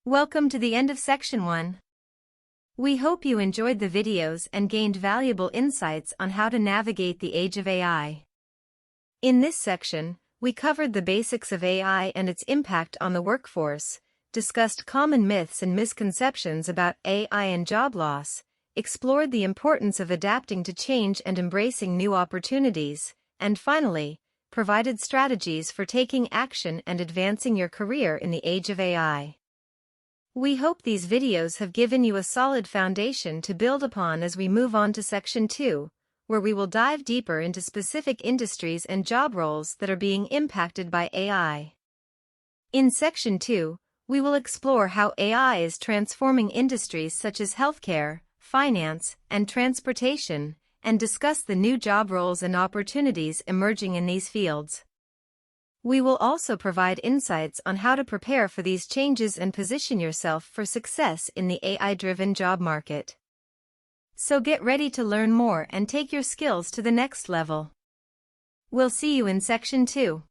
Welcome to the end of Section 1. We hope you enjoyed the videos and gained valuable insights on how to navigate the age of AI. In this section, we covered the basics of AI and its impact on the workforce, discussed common myths and misconceptions about AI and job loss, explored the importance of adapting to change and embracing new opportunities, and finally, provided strategies for taking action and advancing your career in the age of AI. We hope these videos have given you a solid foundation to build upon as we move on to Section 2, where we will dive deeper into specific industries and job roles that are being impacted by AI. In Section 2, we will explore how AI is transforming industries such as healthcare, finance, and transportation, and discuss the new job roles and opportunities emerging in these fields. We will also provide insights on how to prepare for these changes and position yourself for success in the AI-driven job market. So get ready to learn more and take your skills to the next level. We'll see you in Section 2.